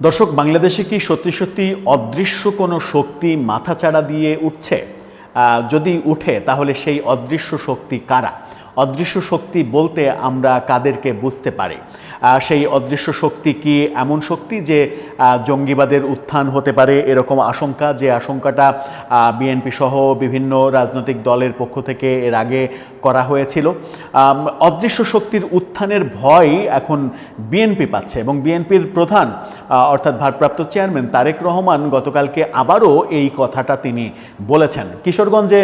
দর্শক, বাংলাদেশে কি সত্যি সত্যি অদৃশ্য কোনো শক্তি মাথাচাড়া দিয়ে উঠছে? যদি উঠে তাহলে সেই অদৃশ্য শক্তি কারা? অদৃশ্য শক্তি বলতে আমরা কাদেরকে বুঝতে পারি? সেই অদৃশ্য শক্তি কি এমন শক্তি যে জঙ্গিবাদের উত্থান হতে পারে এরকম আশঙ্কা, যে আশঙ্কাটা বিএনপি সহ বিভিন্ন রাজনৈতিক দলের পক্ষ থেকে এর আগে করা হয়েছিল? অদৃশ্য শক্তির উত্থানের ভয় এখন বিএনপি পাচ্ছে এবং বিএনপির প্রধান অর্থাৎ ভারপ্রাপ্ত চেয়ারম্যান তারেক রহমান গতকালকে আবারও এই কথাটা তিনি বলেছেন। কিশোরগঞ্জে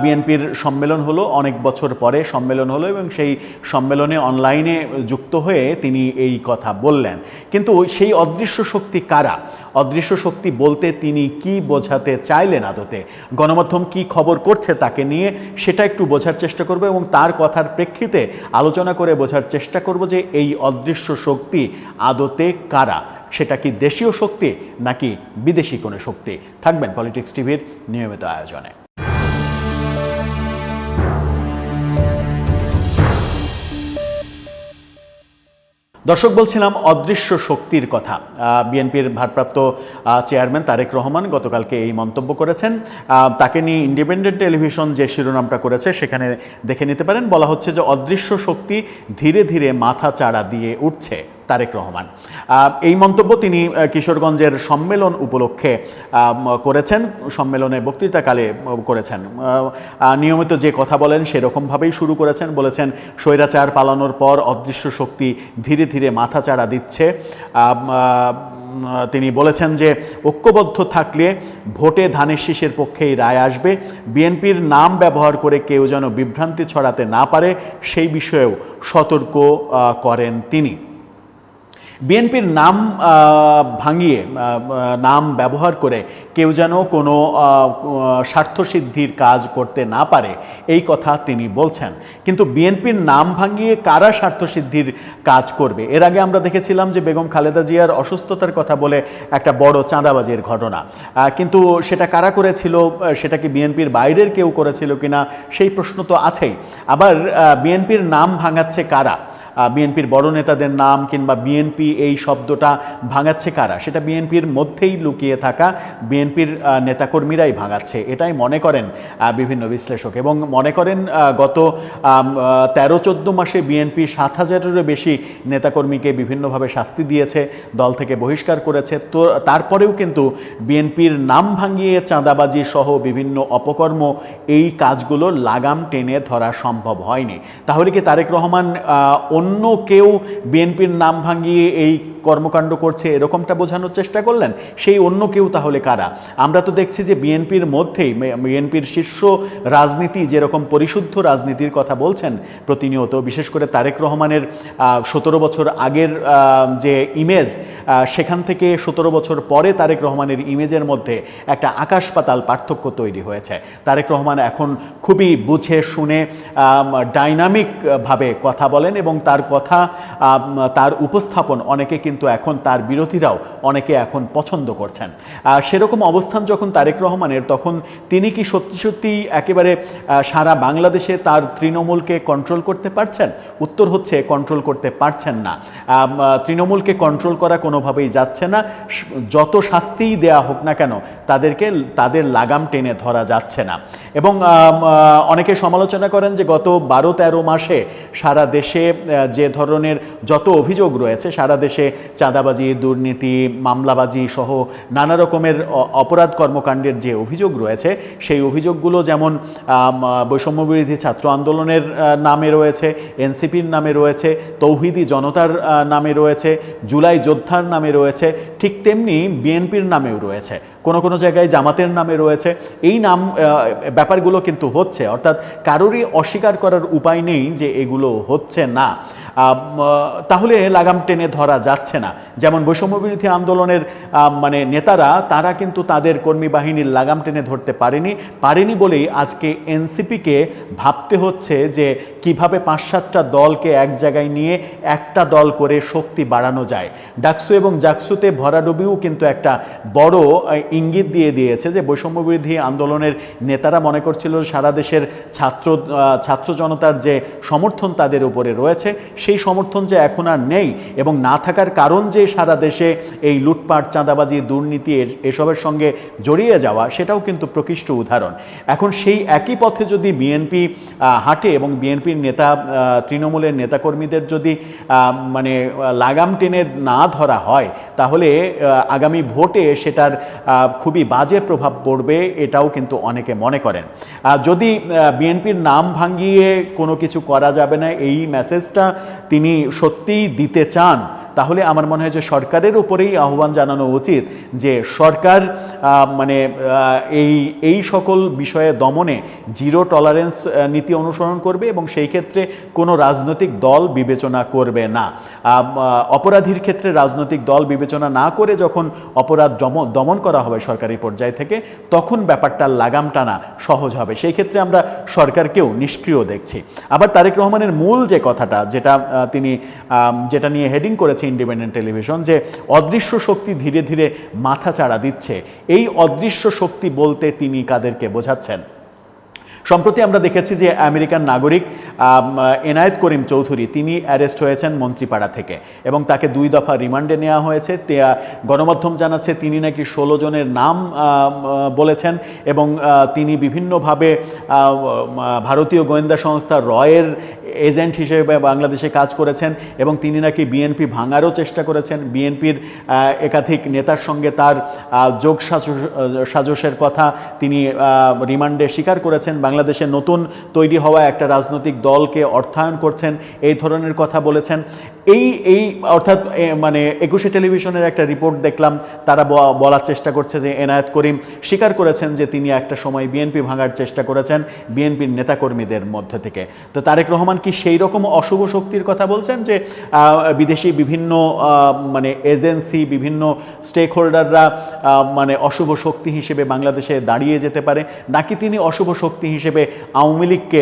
বিএনপির সম্মেলন হলো, অনেক বছর পরে সম্মেলন হলো এবং সেই সম্মেলনে অনলাইনে যুক্ত হয়ে তিনি এই কথা বললেন। কিন্তু সেই অদৃশ্য শক্তি কারা? অদৃশ্য শক্তি বলতে তিনি কি বোঝাতে চাইলেন আদতে? গণমাধ্যম কি খবর করছে তাকে নিয়ে সেটা একটু বোঝার চেষ্টা করব এবং তার কথার প্রেক্ষিতে আলোচনা করে বোঝার চেষ্টা করব যে এই অদৃশ্য শক্তি আদতে কারা। সেটা কি দেশীয় শক্তি নাকি বিদেশি কোনো শক্তি? থাকবেন পলিটিক্স টিভির নিয়মিত আয়োজনে। দর্শক, বলছিলাম অদৃশ্য শক্তির কথা। বিএনপির ভারপ্রাপ্ত চেয়ারম্যান তারেক রহমান গতকালকে এই মন্তব্য করেছেন। তাকে নিয়ে ইন্ডিপেন্ডেন্ট টেলিভিশন যে শিরোনামটা করেছে সেখানে দেখে নিতে পারেন। বলা হচ্ছে যে অদৃশ্য শক্তি ধীরে ধীরে মাথা চাড়া দিয়ে উঠছে। তারেক রহমান এই মন্তব্য তিনি কিশোরগঞ্জের সম্মেলন উপলক্ষে করেছেন, সম্মেলনে বক্তৃতাকালে করেছেন। নিয়মিত যে কথা বলেন সেরকমভাবেই শুরু করেছেন। বলেছেন স্বৈরাচার পালানোর পর অদৃশ্য শক্তি ধীরে ধীরে মাথা চাড়া দিচ্ছে। তিনি বলেছেন যে ঐক্যবদ্ধ থাকলে ভোটে ধানের শীষের পক্ষেই রায় আসবে। বিএনপির নাম ব্যবহার করে কেউ যেন বিভ্রান্তি ছড়াতে না পারে সেই বিষয়েও সতর্ক করেন তিনি। বিএনপির নাম ভাঙিয়ে নাম ব্যবহার করে কেউ যেন কোনো স্বার্থসিদ্ধির কাজ করতে না পারে এই কথা তিনি বলছেন। কিন্তু বিএনপির নাম ভাঙিয়ে কারা স্বার্থসিদ্ধির কাজ করবে? এর আগে আমরা দেখেছিলাম যে বেগম খালেদা জিয়ার অসুস্থতার কথা বলে একটা বড় চাঁদাবাজির ঘটনা, কিন্তু সেটা কারা করেছিল? সেটা কি বিএনপির বাইরের কেউ করেছিল কিনা সেই প্রশ্ন তো আছেই। আবার বিএনপির নাম ভাঙাচ্ছে কারা? বিএনপির বড় নেতাদের নাম কিংবা বিএনপি এই শব্দটা ভাঙাচ্ছে কারা? সেটা বিএনপির মধ্যেই লুকিয়ে থাকা বিএনপির নেতাকর্মীরাই ভাঙাচ্ছে, এটাই মনে করেন বিভিন্ন বিশ্লেষক। এবং মনে করেন গত 13-14 মাসে বিএনপি 7,000-এরও বেশি নেতাকর্মীকে বিভিন্নভাবে শাস্তি দিয়েছে, দল থেকে বহিষ্কার করেছে। তো তারপরেও কিন্তু বিএনপির নাম ভাঙিয়ে চাঁদাবাজি সহ বিভিন্ন অপকর্ম এই কাজগুলো লাগাম টেনে ধরা সম্ভব হয়নি। তাহলে কি তারেক রহমান অন্য কেউ বিএনপির নাম ভাঙিয়ে এই কর্মকাণ্ড করছে এরকমটা বোঝানোর চেষ্টা করলেন? সেই অন্য কেউ তাহলে কারা? আমরা তো দেখছি যে বিএনপির মধ্যেই বিএনপির শীর্ষ রাজনীতি যেরকম পরিশুদ্ধ রাজনীতির কথা বলছেন প্রতিনিয়ত, বিশেষ করে তারেক রহমানের 17 বছর আগের যে ইমেজ, সেখান থেকে 17 বছর পরে তারেক রহমানের ইমেজের মধ্যে একটা আকাশ পাতাল পার্থক্য তৈরি হয়েছে। তারেক রহমান এখন খুবই বুঝে শুনে ডাইনামিকভাবে কথা বলেন এবং তার কথা, তার উপস্থাপন অনেকে কিন্তু এখন তার বিরোধীরাও অনেকে এখন পছন্দ করছেন। সেরকম অবস্থান যখন তারেক রহমানের, তখন তিনি কি সত্যি সত্যি একেবারে সারা বাংলাদেশে তার তৃণমূলকে কন্ট্রোল করতে পারছেন? উত্তর হচ্ছে কন্ট্রোল করতে পারছেন না। তৃণমূলকে কন্ট্রোল করা কোনোভাবেই যাচ্ছে না। যত শাস্তিই দেয়া হোক না কেন তাদের লাগাম টেনে ধরা যাচ্ছে না। এবং অনেকে সমালোচনা করেন যে গত 12-13 মাসে সারা দেশে যে ধরনের যত অভিযোগ রয়েছে, সারা দেশে চাঁদাবাজি, দুর্নীতি, মামলাবাজি সহ নানা রকমের অপরাধ কর্মকাণ্ডের যে অভিযোগ রয়েছে, সেই অভিযোগগুলো যেমন বৈষম্যবিরোধী ছাত্র আন্দোলনের নামে রয়েছে, এনসিপির নামে রয়েছে, তৌহিদি জনতার নামে রয়েছে, জুলাই যোদ্ধার নামে রয়েছে, ঠিক তেমনি বিএনপির নামেও রয়েছে, কোনো কোনো জায়গায় জামাতের নামে রয়েছে। এই নাম ব্যাপারগুলো কিন্তু হচ্ছে, অর্থাৎ কারোরই অস্বীকার করার উপায় নেই যে এগুলো হচ্ছে না। তাহলে লাগাম টেনে ধরা যাচ্ছে না। যেমন বৈষম্যবিরোধী আন্দোলনের নেতারা, তারা কিন্তু তাদের কর্মী বাহিনীর লাগাম টেনে ধরতে পারেনি বলেই আজকে এনসিপিকে ভাবতে হচ্ছে যে কিভাবে 5-7টা দলকে এক জায়গায় নিয়ে একটা দল করে শক্তি বাড়ানো যায়। ডাকসু এবং জাকসুতে ভরাডুবিও কিন্তু একটা বড় ইঙ্গিত দিয়ে দিয়েছে যে বৈষম্যবিরোধী আন্দোলনের নেতারা মনে করছিল সারা দেশের ছাত্র জনতার যে সমর্থন তাদের উপরে রয়েছে, সেই সমর্থন যে এখন আর নেই এবং না থাকার কারণ যে সারা দেশে এই লুটপাট, চাঁদাবাজি, দুর্নীতি এসবের সঙ্গে জড়িয়ে যাওয়া, সেটাও কিন্তু প্রকৃষ্ট উদাহরণ। এখন সেই একই পথে যদি বিএনপি হাঁটে এবং বিএনপির নেতা, তৃণমূলের নেতাকর্মীদের যদি মানে লাগাম টেনে না ধরা হয়, তাহলে আগামী ভোটে সেটার খুবই বাজে প্রভাব পড়বে, এটাও কিন্তু অনেকে মনে করেন। যদি বিএনপির নাম ভাঙিয়ে কোনো কিছু করা যাবে না, এই মেসেজটা তিনি সত্যিই দিতে চান, তাহলে আমার মনে হয় যে সরকারের উপরেই আহ্বান জানানো উচিত যে সরকার মানে এই সকল বিষয়ে দমনে জিরো টলারেন্স নীতি অনুসরণ করবে এবং সেই ক্ষেত্রে কোনো রাজনৈতিক দল বিবেচনা করবে না। অপরাধীর ক্ষেত্রে রাজনৈতিক দল বিবেচনা না করে যখন অপরাধ দমন করা হবে সরকারি পর্যায় থেকে, তখন ব্যাপারটা লাগাম টানা সহজ হবে। সেই ক্ষেত্রে আমরা সরকারকেও নিষ্ক্রিয় দেখছি। আবার তারেক রহমানের মূল যে কথাটা, যেটা নিয়ে হেডিং করেছে ইন্ডিপেন্ডেন্ট টেলিভিশন, যে অদৃশ্য শক্তি ধীরে ধীরে মাথা চাড়া দিচ্ছে, এই অদৃশ্য শক্তি বলতে তিনি কাদেরকে বোঝাচ্ছেন? সম্প্রতি আমরা দেখেছি যে আমেরিকান নাগরিক এনায়েত করিম চৌধুরী, তিনি অ্যারেস্ট হয়েছেন মন্ত্রীপাড়া থেকে এবং তাকে 2 দফা রিমান্ডে নেওয়া হয়েছে। গণমাধ্যম জানাচ্ছে তিনি নাকি 16 জনের নাম বলেছেন এবং তিনি বিভিন্নভাবে ভারতীয় গোয়েন্দা সংস্থা রয়ের এজেন্ট হিসেবে বাংলাদেশে কাজ করেছেন এবং তিনি নাকি বিএনপি ভাঙারও চেষ্টা করেছেন। বিএনপির একাধিক নেতার সঙ্গে তার যোগ সাজসের কথা তিনি রিমান্ডে স্বীকার করেছেন। বাংলাদেশে নতুন তৈরি হওয়া একটা রাজনৈতিক দলকে অর্থায়ন করছেন, এই ধরনের কথা বলেছেন। এই অর্থাৎ মানে 21 টেলিভিশনের একটা রিপোর্ট দেখলাম, তারা বলার চেষ্টা করছে যে এনায়েত করিম স্বীকার করেছেন যে তিনি একটা সময় বিএনপি ভাঙার চেষ্টা করেছেন বিএনপির নেতাকর্মীদের মধ্যে থেকে। তো তারেক রহমান কি সেই রকম অশুভ শক্তির কথা বলছেন যে বিদেশি বিভিন্ন মানে এজেন্সি, বিভিন্ন স্টেক হোল্ডাররা মানে অশুভ শক্তি হিসেবে বাংলাদেশে দাঁড়িয়ে যেতে পারে, নাকি তিনি অশুভ শক্তি হিসেবে আওয়ামী লীগকে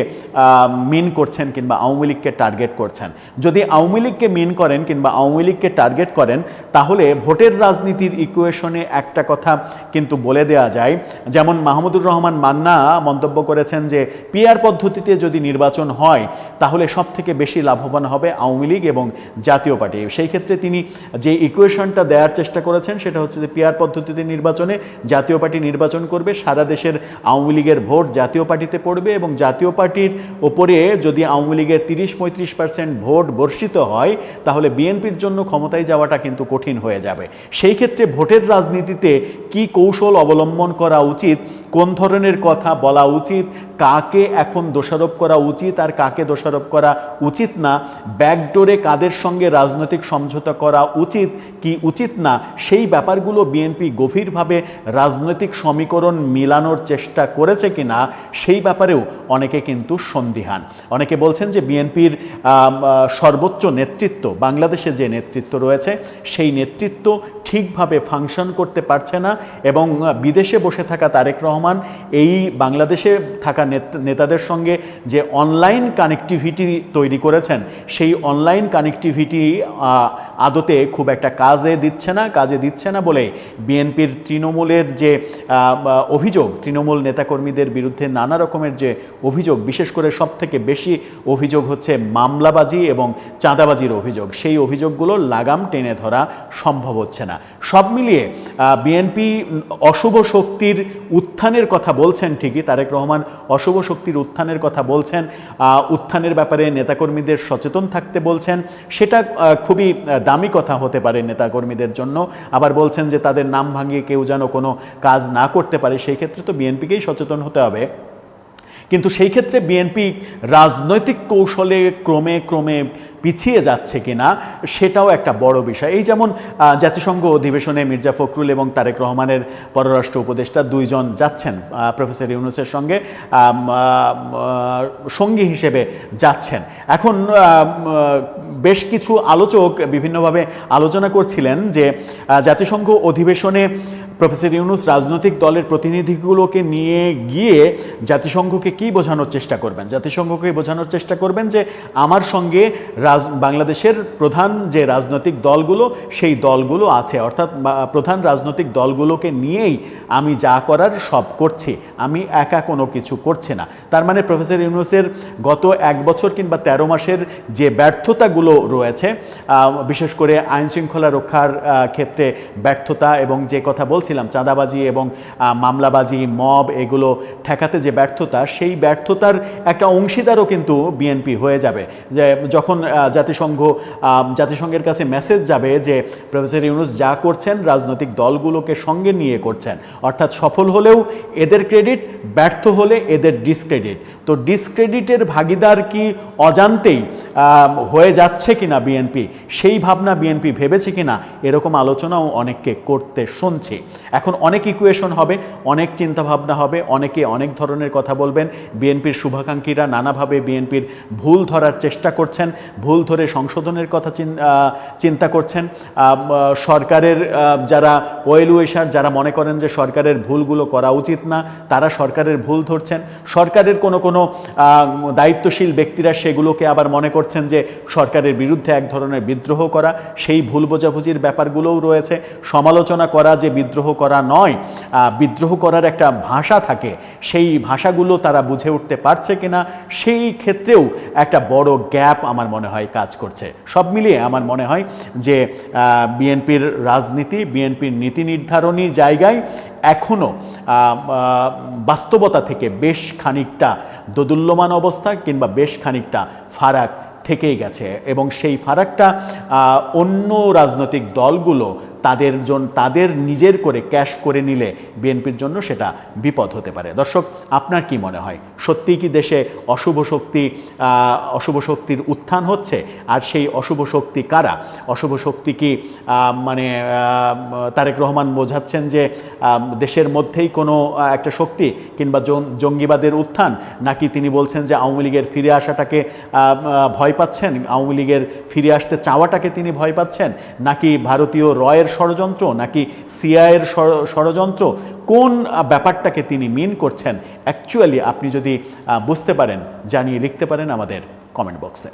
মিন করছেন কিংবা আওয়ামী লীগকে টার্গেট করছেন? যদি আওয়ামী লীগকে মিন করেন কিংবা আওয়ামী লীগকে টার্গেট করেন, তাহলে ভোটের রাজনীতির ইকুয়েশনে একটা কথা কিন্তু বলে দেওয়া যায়। যেমন মাহমুদুর রহমান মান্না মন্তব্য করেছেন যে পিআর পদ্ধতিতে যদি নির্বাচন হয় তাহলে সব থেকে বেশি লাভবান হবে আওয়ামী লীগ এবং জাতীয় পার্টি। সেই ক্ষেত্রে তিনি যে ইকুয়েশনটা দেওয়ার চেষ্টা করেছেন সেটা হচ্ছে যে পিআর পদ্ধতিতে নির্বাচনে জাতীয় পার্টি নির্বাচন করবে, সারা দেশের আওয়ামী লীগের ভোট জাতীয় পার্টিতে পড়বে এবং জাতীয় পার্টির ওপরে যদি আওয়ামী লীগের 30-35% ভোট বর্ষিত হয়, তাহলে বিএনপির জন্য ক্ষমতায় যাওয়াটা কিন্তু কঠিন হয়ে যাবে। সেই ক্ষেত্রে ভোটের রাজনীতিতে কি কৌশল অবলম্বন করা উচিত, কোন ধরনের কথা বলা উচিত, কাকে এখন দোষারোপ করা উচিত আর কাকে দোষারোপ করা উচিত না, ব্যাকডোরে কাদের সঙ্গে রাজনৈতিক সমঝোতা করা উচিত কি উচিত না, সেই ব্যাপারগুলো বিএনপি গভীরভাবে রাজনৈতিক সমীকরণ মিলানোর চেষ্টা করেছে কিনা, সেই ব্যাপারেও অনেকে কিন্তু সন্দিহান। অনেকে বলছেন যে বিএনপির সর্বোচ্চ নেতৃত্ব, বাংলাদেশে যে নেতৃত্ব রয়েছে সেই নেতৃত্ব ঠিকভাবে ফাংশন করতে পারছে না এবং বিদেশে বসে থাকা তারেক রহমান এই বাংলাদেশে থাকা নেতাদের সঙ্গে যে অনলাইন কানেক্টিভিটি তৈরি করেছেন, সেই অনলাইন কানেক্টিভিটি আদতে খুব একটা কাজে দিচ্ছে না বলে বিএনপির তৃণমূলের যে অভিযোগ, তৃণমূল নেতাকর্মীদের বিরুদ্ধে নানা রকমের যে অভিযোগ, বিশেষ করে সবথেকে বেশি অভিযোগ হচ্ছে মামলাবাজি এবং চাঁদাবাজির অভিযোগ, সেই অভিযোগগুলো লাগাম টেনে ধরা সম্ভব হচ্ছে না। সব মিলিয়ে বিএনপি অশুভ শক্তির উত্থানের কথা বলছেন ঠিকই, তারেক রহমান অশুভ শক্তির উত্থানের কথা বলছেন, উত্থানের ব্যাপারে নেতাকর্মীদের সচেতন থাকতে বলছেন, সেটা খুবই দামি কথা হতে পারে নেতাকর্মীদের জন্য। আবার বলছেন যে তাদের নাম ভাঙিয়ে কেউ যেন কোনো কাজ না করতে পারে, সেই ক্ষেত্রে তো বিএনপিকেই সচেতন হতে হবে। কিন্তু সেই ক্ষেত্রে বিএনপি রাজনৈতিক কৌশলে ক্রমে ক্রমে পিছিয়ে যাচ্ছে কিনা সেটাও একটা বড় বিষয়। এই যেমন জাতিসংঘ অধিবেশনে মির্জা ফখরুল এবং তারেক রহমানের পররাষ্ট্র উপদেষ্টা দুইজন যাচ্ছেন, প্রফেসর ইউনূসের সঙ্গে সঙ্গী হিসেবে যাচ্ছেন। এখন বেশ কিছু আলোচক বিভিন্নভাবে আলোচনা করছিলেন যে জাতিসংঘ অধিবেশনে প্রফেসর ইউনূস রাজনৈতিক দলের প্রতিনিধিগুলোকে নিয়ে গিয়ে জাতিসংঘকে কি বোঝানোর চেষ্টা করবেন? জাতিসংঘকে বোঝানোর চেষ্টা করবেন যে আমার সঙ্গে বাংলাদেশের প্রধান যে রাজনৈতিক দলগুলো সেই দলগুলো আছে, অর্থাৎ প্রধান রাজনৈতিক দলগুলোকে নিয়েই আমি যা করার সব করছি, আমি একা কোনো কিছু করছি না। তার মানে প্রফেসর ইউনূসের গত 1 বছর কিংবা 13 মাসের যে ব্যর্থতাগুলো রয়েছে, বিশেষ করে আইন শৃঙ্খলা রক্ষার ক্ষেত্রে ব্যর্থতা এবং যে কথা বলছিলাম চাঁদাবাজি এবং মামলাবাজি, মব, এগুলো ঠেকাতে যে ব্যর্থতা, সেই ব্যর্থতার একটা অংশীদারও কিন্তু বিএনপি হয়ে যাবে। যে যখন জাতিসংঘের কাছে মেসেজ যাবে যে প্রফেসর ইউনূস যা করছেন রাজনৈতিক দলগুলোকে সঙ্গে নিয়ে করছেন, অর্থাৎ সফল হলেও এদের ক্রেডিট, ব্যর্থ হলে এদের ডিসক্রেডিট। তো ডিসক্রেডিটের ভাগিদার কি অজান্তেই হয়ে যাচ্ছে কিনা বিএনপি, সেই ভাবনা বিএনপি ভেবেছে কিনা, এরকম আলোচনাও অনেককে করতে শুনছি। এখন অনেক ইকুয়েশন হবে, অনেক চিন্তাভাবনা হবে, অনেকে অনেক ধরনের কথা বলবেন। বিএনপির শুভাকাঙ্ক্ষীরা নানাভাবে বিএনপির ভুল ধরার চেষ্টা করছেন, ভুল ধরে সংশোধনের কথা চিন্তা করছেন। সরকারের যারা ওয়েল উইশার, যারা মনে করেন যে সরকারের ভুলগুলো করা উচিত না, তারা সরকারের ভুল ধরছেন। সরকারের কোনো দায়িত্বশীল ব্যক্তিরা সেগুলোকে আবার মনে করছেন যে সরকারের বিরুদ্ধে এক ধরনের বিদ্রোহ করা, সেই ভুল বোঝাবুঝির ব্যাপারগুলোও রয়েছে। সমালোচনা করা যে বিদ্রোহ করা নয়, বিদ্রোহ করার একটা ভাষা থাকে, সেই ভাষাগুলো তারা বুঝে উঠতে পারছে কিনা, সেই ক্ষেত্রেও একটা বড় গ্যাপ আমার মনে হয় কাজ করছে। সব মিলিয়ে আমার মনে হয় যে বিএনপির রাজনীতি, বিএনপির নীতি নির্ধারণী জায়গায় এখনও বাস্তবতা থেকে বেশ খানিকটা দোদুল্যমান অবস্থা কিংবা বেশ খানিকটা ফারাক থেকেই গেছে, এবং সেই ফারাকটা অন্য রাজনৈতিক দলগুলো তাদের নিজের করে ক্যাশ করে নিলে বিএনপির জন্য সেটা বিপদ হতে পারে। দর্শক, আপনার কি মনে হয়, সত্যিই কি দেশে অশুভ শক্তির উত্থান হচ্ছে? আর সেই অশুভ শক্তি কারা? অশুভ শক্তি কি তারেক রহমান বোঝাচ্ছেন যে দেশের মধ্যেই কোনো একটা শক্তি কিংবা জঙ্গিবাদের উত্থান, নাকি তিনি বলছেন যে আওয়ামী লীগের ফিরে আসাটাকে ভয় পাচ্ছেন, আওয়ামী লীগের ফিরে আসতে চাওয়াটাকে তিনি ভয় পাচ্ছেন, নাকি ভারতীয় রয়ের ষড়যন্ত্র, নাকি সিআইয়ের ষড়যন্ত্র? কোন ব্যাপারটাকে তিনি মিন করছেন অ্যাকচুয়ালি? আপনি যদি বুঝতে পারেন, জানিয়ে লিখতে পারেন আমাদের কমেন্ট বক্সে।